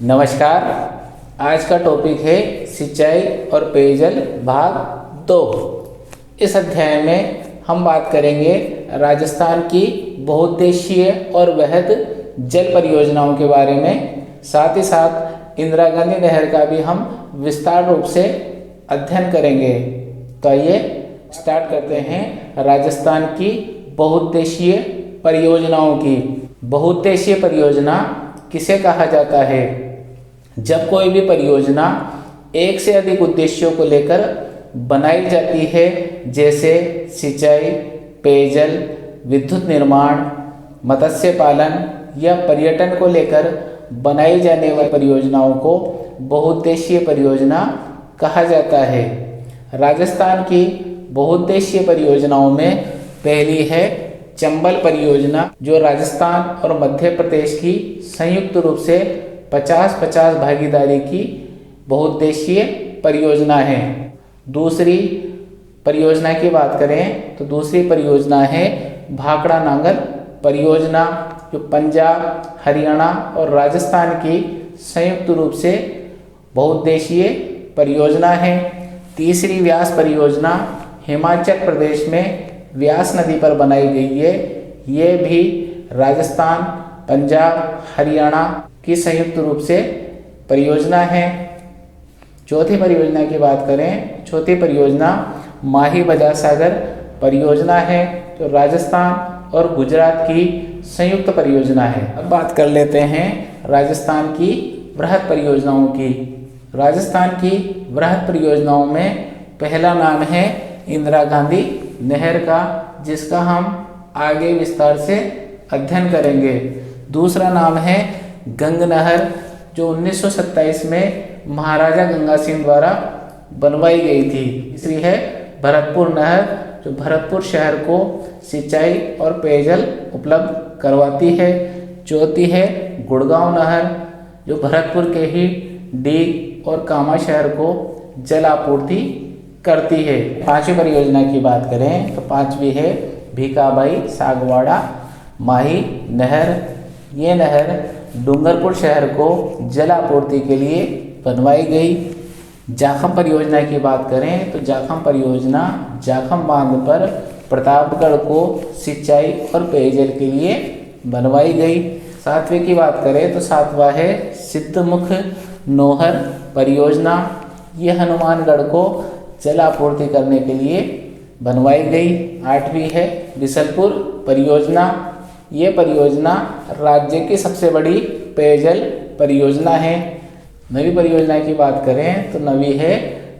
नमस्कार। आज का टॉपिक है सिंचाई और पेयजल भाग 2। इस अध्याय में हम बात करेंगे राजस्थान की बहुउद्देशीय और वृहद जल परियोजनाओं के बारे में। साथ ही साथ इंदिरा गांधी नहर का भी हम विस्तार रूप से अध्ययन करेंगे। तो आइए स्टार्ट करते हैं राजस्थान की बहुउद्देशीय परियोजनाओं की। बहुउद्देशीय परियोजना किसे कहा जाता है? जब कोई भी परियोजना एक से अधिक उद्देश्यों को लेकर बनाई जाती है, जैसे सिंचाई, पेयजल, विद्युत निर्माण, मत्स्य पालन या पर्यटन को लेकर बनाई जाने वाली परियोजनाओं को बहुउद्देशीय परियोजना कहा जाता है। राजस्थान की बहुउद्देशीय परियोजनाओं में पहली है चंबल परियोजना, जो राजस्थान और मध्य प्रदेश की संयुक्त रूप से 50-50 भागीदारी की बहुउद्देशीय परियोजना है। दूसरी परियोजना की बात करें तो दूसरी परियोजना है भाखड़ा नांगल परियोजना, जो पंजाब, हरियाणा और राजस्थान की संयुक्त रूप से बहुउद्देशीय परियोजना है। तीसरी व्यास परियोजना हिमाचल प्रदेश में व्यास नदी पर बनाई गई है। ये भी राजस्थान, पंजाब, हरियाणा की संयुक्त रूप से परियोजना है। चौथी परियोजना की बात करें, चौथी परियोजना माही बजार सागर परियोजना है, जो राजस्थान और गुजरात की संयुक्त परियोजना है। अब बात कर लेते हैं राजस्थान की वृहद परियोजनाओं की। राजस्थान की वृहद परियोजनाओं में पहला नाम है इंदिरा गांधी नहर का, जिसका हम आगे विस्तार से अध्ययन करेंगे। दूसरा नाम है गंग नहर, जो 1927 में महाराजा गंगा सिंह द्वारा बनवाई गई थी। तीसरी है भरतपुर नहर, जो भरतपुर शहर को सिंचाई और पेयजल उपलब्ध करवाती है। चौथी है गुड़गांव नहर, जो भरतपुर के ही डीग और कामा शहर को जल आपूर्ति करती है। पांचवी परियोजना की बात करें तो पांचवी है भीखाबाई सागवाड़ा माही नहर। ये नहर डूंगरपुर शहर को जल आपूर्ति के लिए बनवाई गई। जाखम परियोजना की बात करें तो जाखम परियोजना जाखम बांध पर प्रतापगढ़ को सिंचाई और पेयजल के लिए बनवाई गई। सातवीं की बात करें तो सातवां है सिद्धमुख नोहर परियोजना। ये हनुमानगढ़ को जल आपूर्ति करने के लिए बनवाई गई। आठवीं है बिसलपुर परियोजना। ये परियोजना राज्य की सबसे बड़ी पेयजल परियोजना है। नवी परियोजना की बात करें तो नवी है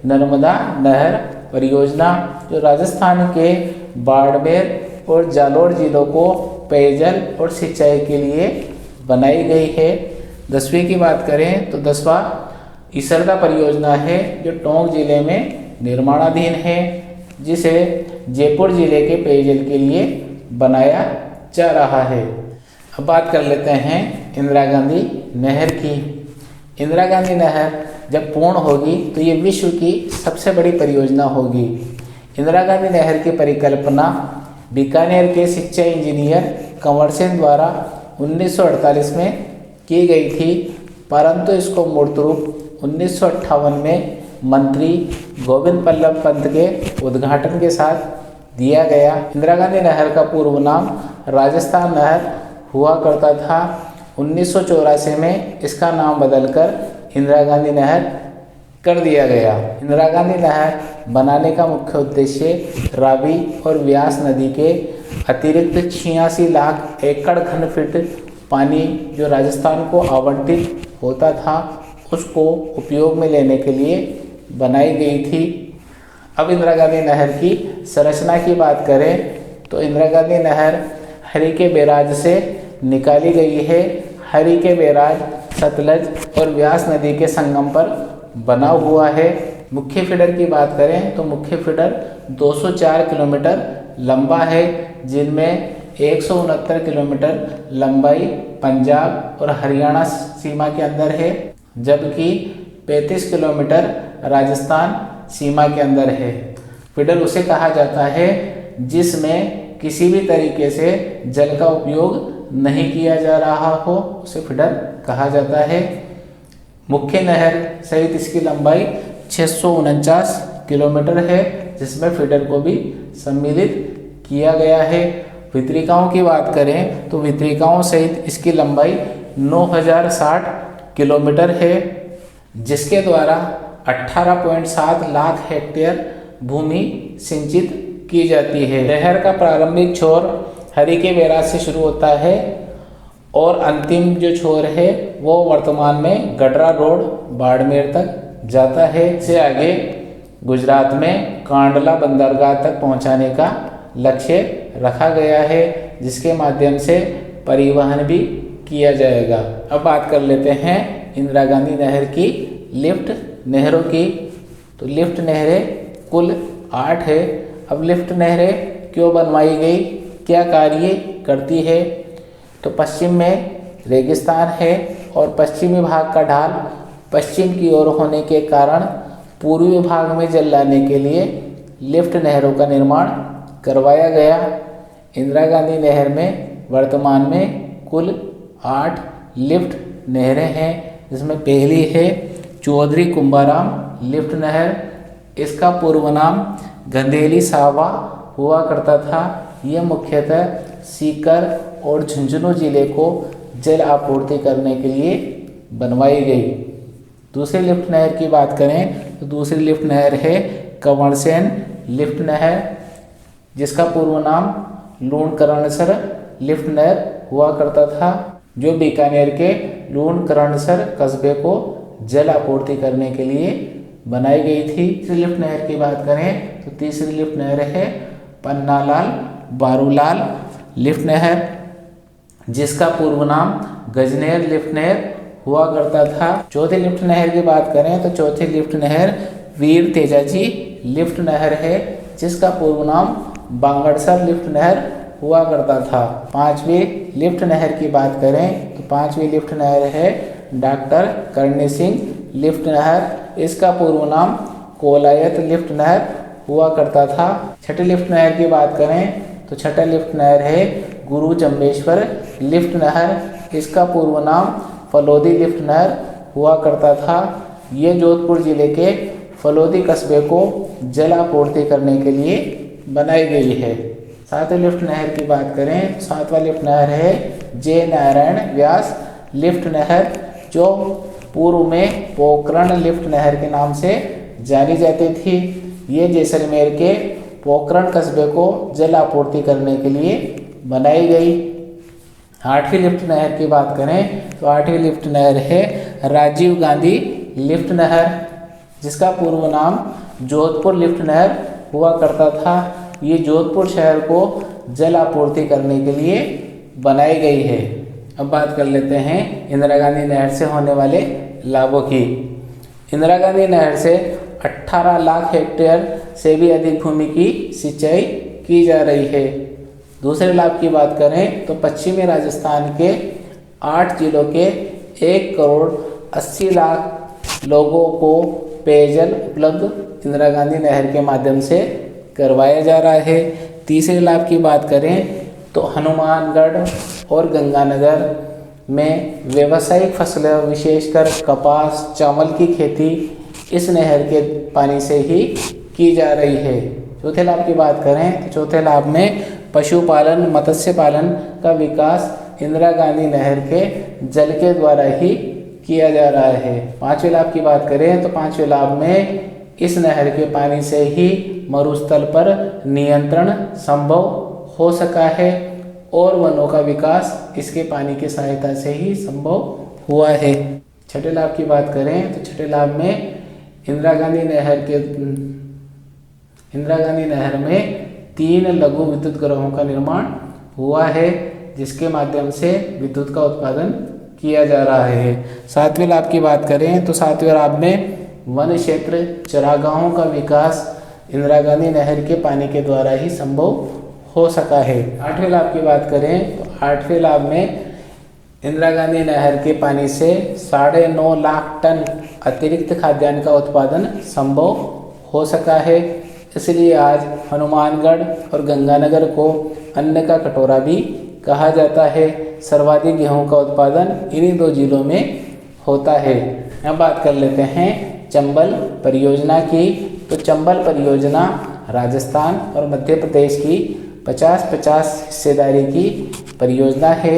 नर्मदा नहर परियोजना, जो राजस्थान के बाड़मेर और जालोर जिलों को पेयजल और सिंचाई के लिए बनाई गई है। 10वीं की बात करें तो 10वां इसरदा परियोजना है, जो टोंक जिले में निर्माणाधीन है, जिसे जयपुर जिले के पेयजल के लिए बनाया जा रहा है। अब बात कर लेते हैं इंदिरा गांधी नहर की। इंदिरा गांधी नहर जब पूर्ण होगी तो ये विश्व की सबसे बड़ी परियोजना होगी। इंदिरा गांधी नहर की परिकल्पना बीकानेर के सिंचाई इंजीनियर कंवर सिंह द्वारा 1948 में की गई थी, परंतु इसको मूर्त रूप 1958 में मंत्री गोविंद बल्लभ पंत के उद्घाटन के साथ दिया गया। इंदिरा गांधी नहर का पूर्व नाम राजस्थान नहर हुआ करता था। 1984 में इसका नाम बदलकर इंदिरा गांधी नहर कर दिया गया। इंदिरा गांधी नहर बनाने का मुख्य उद्देश्य रावी और व्यास नदी के अतिरिक्त 86 लाख एकड़ घन फीट पानी जो राजस्थान को आवंटित होता था, उसको उपयोग में लेने के लिए बनाई गई थी। अब इंदिरा गांधी नहर की संरचना की बात करें तो इंदिरा गांधी नहर हरिके बैराज से निकाली गई है। हरिके बैराज सतलज और व्यास नदी के संगम पर बना हुआ है। मुख्य फीडर की बात करें तो मुख्य फीडर 204 किलोमीटर लंबा है, जिनमें 169 किलोमीटर लंबाई पंजाब और हरियाणा सीमा के अंदर है, जबकि 35 किलोमीटर राजस्थान सीमा के अंदर है। फीडर उसे कहा जाता है जिसमें किसी भी तरीके से जल का उपयोग नहीं किया जा रहा हो, उसे फीडर कहा जाता है। मुख्य नहर सहित इसकी लंबाई 649 किलोमीटर है, जिसमें फीडर को भी सम्मिलित किया गया है। वितरिकाओं की बात करें तो वितरिकाओं सहित इसकी लंबाई 9060 किलोमीटर है, जिसके द्वारा 18.7 लाख हेक्टेयर भूमि सिंचित की जाती है। नहर का प्रारंभिक छोर हरिके बैराज से शुरू होता है और अंतिम जो छोर है वो वर्तमान में गडरा रोड बाड़मेर तक जाता है। इससे आगे गुजरात में कांडला बंदरगाह तक पहुंचाने का लक्ष्य रखा गया है, जिसके माध्यम से परिवहन भी किया जाएगा। अब बात कर लेते हैं इंदिरा गांधी नहर की लिफ्ट नहरों की। तो लिफ्ट नहरें कुल 8 है। अब लिफ्ट नहरें क्यों बनवाई गई, क्या कार्य करती है? तो पश्चिम में रेगिस्तान है और पश्चिमी भाग का ढाल पश्चिम की ओर होने के कारण पूर्वी भाग में जल लाने के लिए लिफ्ट नहरों का निर्माण करवाया गया। इंदिरा गांधी नहर में वर्तमान में कुल 8 लिफ्ट नहरें हैं, जिसमें पहली है चौधरी कुंभाराम लिफ्ट नहर। इसका पूर्व नाम गंदेली सावा हुआ करता था। यह मुख्यतः सीकर और झुंझुनू जिले को जल आपूर्ति करने के लिए बनवाई गई। दूसरी लिफ्ट नहर की बात करें तो दूसरी लिफ्ट नहर है कंवरसेन लिफ्ट नहर, जिसका पूर्व नाम लूणकरणसर लिफ्ट नहर हुआ करता था, जो बीकानेर के लूणकरणसर कस्बे को जल आपूर्ति करने के लिए बनाई गई थी। तीसरी लिफ्ट नहर की बात करें तो तीसरी लिफ्ट नहर है पन्नालाल बारूलाल लिफ्ट नहर, जिसका पूर्व नाम गजनेर लिफ्ट नहर हुआ करता था। चौथी लिफ्ट नहर की बात करें तो चौथी लिफ्ट नहर वीर तेजाजी लिफ्ट नहर है, जिसका पूर्व नाम बांगड़सर लिफ्ट नहर हुआ करता था। पांचवी लिफ्ट नहर की बात करें तो पांचवी लिफ्ट नहर है डॉक्टर करणी सिंह लिफ्ट नहर। इसका पूर्व नाम कोलायत लिफ्ट नहर हुआ करता था। छठी लिफ्ट नहर की बात करें तो छठा लिफ्ट नहर है गुरु जम्बेश्वर लिफ्ट नहर। इसका पूर्व नाम फलोदी लिफ्ट नहर हुआ करता था। ये जोधपुर जिले के फलोदी कस्बे को जल आपूर्ति करने के लिए बनाई गई है। सातवीं लिफ्ट नहर की बात करें तो सातवां लिफ्ट नहर है जय नारायण व्यास लिफ्ट नहर, जो पूर्व में पोखरण लिफ्ट नहर के नाम से जानी जाती थी। ये जैसलमेर के पोखरण कस्बे को जल आपूर्ति करने के लिए बनाई गई। आठवीं लिफ्ट नहर की बात करें तो आठवीं लिफ्ट नहर है राजीव गांधी लिफ्ट नहर, जिसका पूर्व नाम जोधपुर लिफ्ट नहर हुआ करता था। ये जोधपुर शहर को जल आपूर्ति करने के लिए बनाई गई है। अब बात कर लेते हैं इंदिरा गांधी नहर से होने वाले लाभों की। इंदिरा गांधी नहर से 18 लाख हेक्टेयर से भी अधिक भूमि की सिंचाई की जा रही है। दूसरे लाभ की बात करें तो पश्चिमी राजस्थान के 8 जिलों के 1 करोड़ 80 लाख लोगों को पेयजल उपलब्ध इंदिरा गांधी नहर के माध्यम से करवाया जा रहा है। तीसरे लाभ की बात करें तो हनुमानगढ़ और गंगानगर में व्यावसायिक फसलें विशेषकर कपास चावल की खेती इस नहर के पानी से ही की जा रही है। चौथे लाभ की बात करें तो चौथे लाभ में पशुपालन मत्स्य पालन का विकास इंदिरा गांधी नहर के जल के द्वारा ही किया जा रहा है। पांचवें लाभ की बात करें तो पांचवें लाभ में इस नहर के पानी से ही मरुस्थल पर नियंत्रण संभव हो सका है और वनों का विकास इसके पानी की सहायता से ही संभव हुआ है। छठे लाभ की बात करें तो छठे लाभ में इंदिरा गांधी नहर में 3 लघु विद्युत गृहों का निर्माण हुआ है, जिसके माध्यम से विद्युत का उत्पादन किया जा रहा है। सातवें लाभ की बात करें तो सातवें लाभ में वन क्षेत्र चरागाहों का विकास इंदिरा गांधी नहर के पानी के द्वारा ही संभव हो सका है। आठवें लाभ की बात करें तो आठवें लाभ में इंदिरा गांधी नहर के पानी से 9.5 लाख टन अतिरिक्त खाद्यान्न का उत्पादन संभव हो सका है। इसलिए आज हनुमानगढ़ और गंगानगर को अन्न का कटोरा भी कहा जाता है। सर्वाधिक गेहूं का उत्पादन इन्हीं 2 जिलों में होता है। अब बात कर लेते हैं चंबल परियोजना की। तो चंबल परियोजना राजस्थान और मध्य प्रदेश की 50-50 हिस्सेदारी की परियोजना है।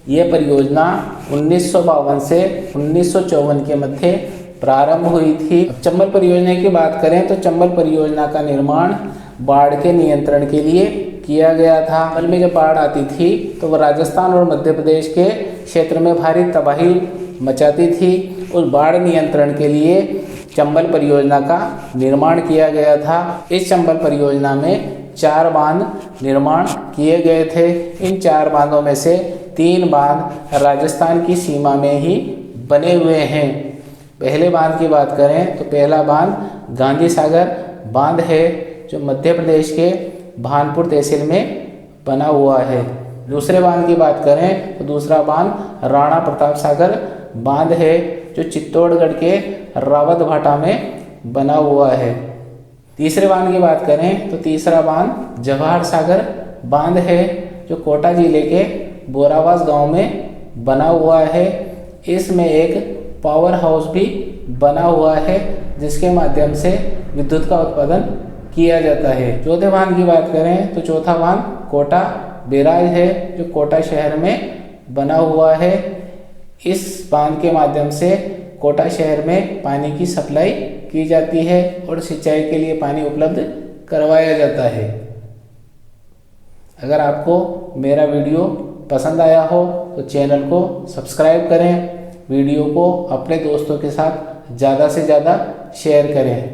ये परियोजना 1952 से 1954 के मध्य प्रारंभ हुई थी। अब चंबल परियोजना की बात करें तो चंबल परियोजना का निर्माण बाढ़ के नियंत्रण के लिए किया गया था। चंबल में जब बाढ़ आती थी तो वह राजस्थान और मध्य प्रदेश के क्षेत्र में भारी तबाही मचाती थी। उस बाढ़ नियंत्रण के लिए चंबल परियोजना का निर्माण किया गया था। इस चंबल परियोजना में 4 बांध निर्माण किए गए थे। इन 4 बांधों में से 3 बांध राजस्थान की सीमा में ही बने हुए हैं। पहले बांध की बात करें तो पहला बांध गांधी सागर बांध है, जो मध्य प्रदेश के भानपुर तहसील में बना हुआ है। दूसरे बांध की बात करें तो दूसरा बांध राणा प्रताप सागर बांध है, जो चित्तौड़गढ़ के रावत भाटा में बना हुआ है। तीसरे बांध की बात करें तो तीसरा बांध जवाहर सागर बांध है, जो कोटा जिले के बोरावास गांव में बना हुआ है। इसमें एक पावर हाउस भी बना हुआ है, जिसके माध्यम से विद्युत का उत्पादन किया जाता है। चौथे बांध की बात करें तो चौथा बांध कोटा बैराज है, जो कोटा शहर में बना हुआ है। इस बांध के माध्यम से कोटा शहर में पानी की सप्लाई की जाती है और सिंचाई के लिए पानी उपलब्ध करवाया जाता है। अगर आपको मेरा वीडियो पसंद आया हो तो चैनल को सब्सक्राइब करें, वीडियो को अपने दोस्तों के साथ ज़्यादा से ज़्यादा शेयर करें।